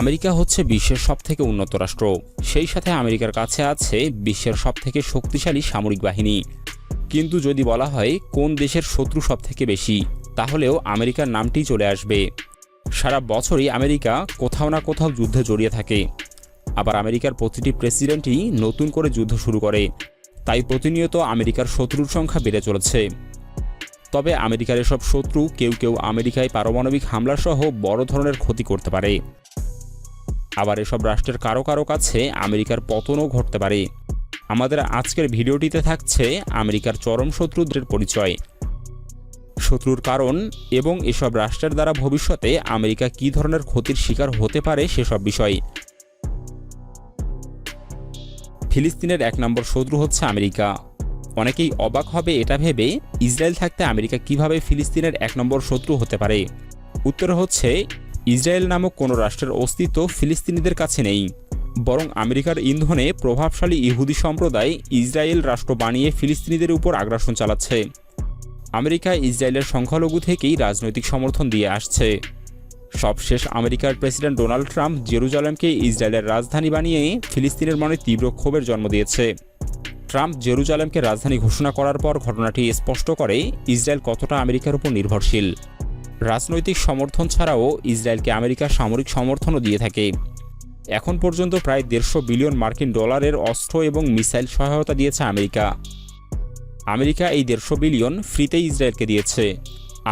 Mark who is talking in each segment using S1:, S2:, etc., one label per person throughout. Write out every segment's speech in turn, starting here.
S1: America হচ্ছে বিশ্বের সবথেকে উন্নত রাষ্ট্র। সেই সাথে আমেরিকার কাছে আছে বিশ্বের সবথেকে শক্তিশালী সামরিক বাহিনী। কিন্তু যদি বলা হয় কোন দেশের শত্রু সবথেকে বেশি, তাহলেও আমেরিকার নামটি চলে আসবে। সারা বছরই আমেরিকা কোথাও না কোথাও যুদ্ধে জড়িয়ে থাকে। আবার আমেরিকার প্রতিটি প্রেসিডেন্টই নতুন করে যুদ্ধ শুরু করে। তাই প্রতিনিয়ত আমেরিকার শত্রুর সংখ্যা বেড়ে চলেছে। তবে আমেরিকার এসব শত্রু কেউ কেউ আমেরিকায় পারমাণবিক হামলাসহ বড় ধরনের ক্ষতি করতে পারে। আবার এসব রাষ্ট্রের কারো কারো কাছে আমেরিকার পতনও ঘটতে পারে। আমাদের আজকের ভিডিওটিতে থাকছে আমেরিকার চরম শত্রুদের পরিচয়, শত্রুর কারণ এবং এসব রাষ্ট্রের দ্বারা ভবিষ্যতে আমেরিকা কী ধরনের ক্ষতির শিকার হতে পারে সেসব বিষয়। ফিলিস্তিনের 1 নম্বর শত্রু হচ্ছে আমেরিকা। অনেকেই অবাক হবে এটা ভেবে ইসরায়েল থাকতে আমেরিকা কিভাবে ফিলিস্তিনের 1 নম্বর শত্রু হতে পারে। উত্তর হচ্ছে ইসরায়েল নামক কোনো রাষ্ট্রের অস্তিত্ব ফিলিস্তিনিদের কাছে নেই, বরং আমেরিকার ইন্ধনে প্রভাবশালী ইহুদি সম্প্রদায় ইসরায়েল রাষ্ট্র বানিয়ে ফিলিস্তিনিদের উপর আগ্রাসন চালাচ্ছে। আমেরিকা ইসরায়েলের সংখ্যালঘু থেকেই রাজনৈতিক সমর্থন দিয়ে আসছে। সবশেষ আমেরিকার প্রেসিডেন্ট ডোনাল্ড ট্রাম্প জেরুজালেমকে ইসরায়েলের রাজধানী বানিয়ে ফিলিস্তিনের মনে তীব্র ক্ষোভের জন্ম দিয়েছে। ট্রাম্প জেরুজালেমকে রাজধানী ঘোষণা করার পর ঘটনাটি স্পষ্ট করে ইসরায়েল কতটা আমেরিকার উপর নির্ভরশীল। রাজনৈতিক সমর্থন ছাড়াও ইসরায়েলকে আমেরিকা সামরিক সমর্থনও দিয়ে থাকে। এখন পর্যন্ত প্রায় 150 বিলিয়ন মার্কিন ডলারের অস্ত্র এবং মিসাইল সহায়তা দিয়েছে আমেরিকা। আমেরিকা এই 150 বিলিয়ন ফ্রিতেই ইসরায়েলকে দিয়েছে।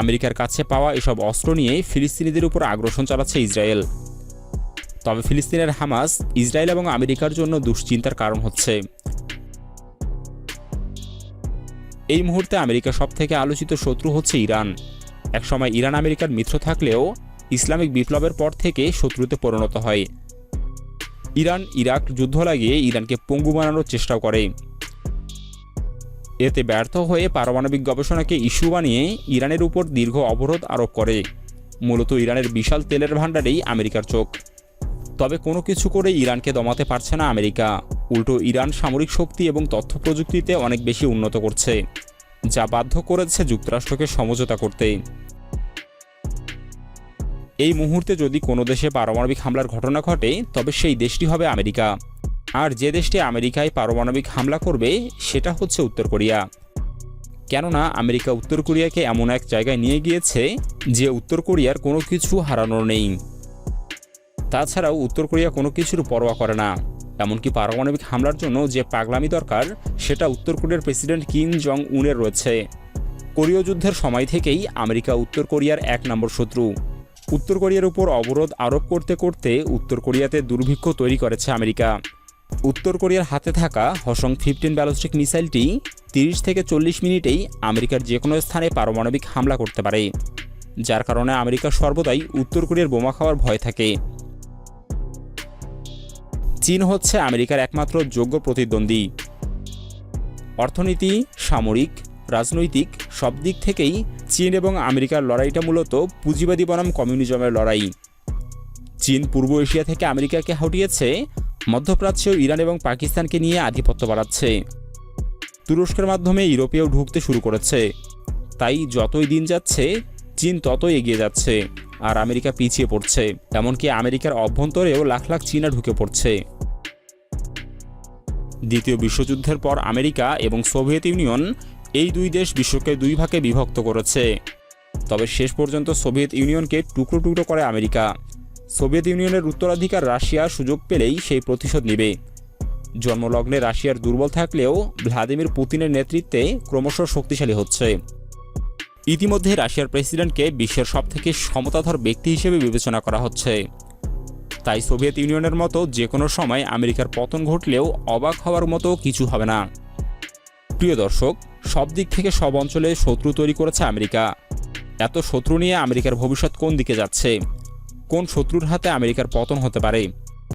S1: আমেরিকার কাছে পাওয়া এসব অস্ত্র নিয়ে ফিলিস্তিনিদের উপর আগ্রাসন চালাচ্ছে ইসরায়েল। তবে ফিলিস্তিনের হামাস ইসরায়েল এবং আমেরিকার জন্য দুশ্চিন্তার কারণ হচ্ছে। এই মুহূর্তে আমেরিকার সবথেকে আলোচিত শত্রু হচ্ছে ইরান। একসময় ইরান আমেরিকার মিত্র থাকলেও ইসলামিক বিপ্লবের পর থেকে শত্রুতে পরিণত হয়। ইরান ইরাক যুদ্ধ লাগিয়ে ইরানকে পঙ্গু বানানোর চেষ্টাও করে। এতে ব্যর্থ হয়ে পারমাণবিক গবেষণাকে ইস্যু বানিয়ে ইরানের উপর দীর্ঘ অবরোধ আরোপ করে। মূলত ইরানের বিশাল তেলের ভাণ্ডারেই আমেরিকার চোখ। তবে কোনো কিছু করে ইরানকে দমাতে পারছে না আমেরিকা। উল্টো ইরান সামরিক শক্তি এবং তথ্য প্রযুক্তিতে অনেক বেশি উন্নত করছে, যা বাধ্য করেছে যুক্তরাষ্ট্রকে সমঝোতা করতে। এই মুহূর্তে যদি কোনো দেশে পারমাণবিক হামলার ঘটনা ঘটে, তবে সেই দেশটি হবে আমেরিকা। আর যে দেশটি আমেরিকায় পারমাণবিক হামলা করবে সেটা হচ্ছে উত্তর কোরিয়া। কেননা আমেরিকা উত্তর কোরিয়াকে এমন এক জায়গায় নিয়ে গিয়েছে যে উত্তর কোরিয়ার কোনো কিছু হারানোর নেই। তাছাড়াও উত্তর কোরিয়া কোনো কিছুর পরোয়া করে না। এমনকি পারমাণবিক হামলার জন্য যে পাগলামি দরকার সেটা উত্তর কোরিয়ার প্রেসিডেন্ট কিম জং উনের রয়েছে। কোরীয় যুদ্ধের সময় থেকেই আমেরিকা উত্তর কোরিয়ার 1 নম্বর শত্রু। উত্তর কোরিয়ার উপর অবরোধ আরোপ করতে করতে উত্তর কোরিয়াতে দুর্ভিক্ষ তৈরি করেছে আমেরিকা। উত্তর কোরিয়ার হাতে থাকা হসং 15 ব্যালিস্টিক মিসাইলটি 30 থেকে 40 মিনিটেই আমেরিকার যে কোনো স্থানে পারমাণবিক হামলা করতে পারে, যার কারণে আমেরিকা সর্বদাই উত্তর কোরিয়ার বোমা খাওয়ার ভয় থাকে। চীন হচ্ছে আমেরিকার একমাত্র যোগ্য প্রতিদ্বন্দ্বী। অর্থনীতি, সামরিক, রাজনৈতিক সব দিক থেকেই চীন এবং আমেরিকার লড়াইটা মূলত পুঁজিবাদী বনাম কমিউনিজমের লড়াই। চীন পূর্ব এশিয়া থেকে আমেরিকাকে হটিয়েছে, মধ্যপ্রাচ্য, ইরান এবং পাকিস্তানকে নিয়ে আধিপত্য বাড়াচ্ছে। তুরস্কের মাধ্যমে ইউরোপেও ঢুকতে শুরু করেছে। তাই যতই দিন যাচ্ছে চীন ততই এগিয়ে যাচ্ছে, আর আমেরিকা পিছিয়ে পড়ছে। এমনকি আমেরিকার অভ্যন্তরেও লাখ লাখ চীনা ঢুকে পড়ছে। দ্বিতীয় বিশ্বযুদ্ধের পর আমেরিকা এবং সোভিয়েত ইউনিয়ন এই দুই দেশ বিশ্বকে 2 ভাগে বিভক্ত করেছে। তবে শেষ পর্যন্ত সোভিয়েত ইউনিয়নকে টুকরো টুকরো করে আমেরিকা। সোভিয়েত ইউনিয়নের উত্তরাধিকার রাশিয়া সুযোগ পেলেই সেই প্রতিশোধ নেবে। জন্মলগ্নে রাশিয়ার দুর্বল থাকলেও ভ্লাদিমির পুতিনের নেতৃত্বে ক্রমশ শক্তিশালী হচ্ছে। ইতিমধ্যে রাশিয়ার প্রেসিডেন্টকে বিশ্বের সবথেকে ক্ষমতাধর ব্যক্তি হিসেবে বিবেচনা করা হচ্ছে। তাই সোভিয়েত ইউনিয়নের মতো যে কোনো সময় আমেরিকার পতন ঘটলেও অবাক হওয়ার মতো কিছু হবে না। প্রিয় দর্শক, সব দিক থেকে সব অঞ্চলে শত্রু তৈরি করেছে আমেরিকা। এত শত্রু নিয়ে আমেরিকার ভবিষ্যৎ কোন দিকে যাচ্ছে? কোন শত্রুর হাতে আমেরিকার পতন হতে পারে?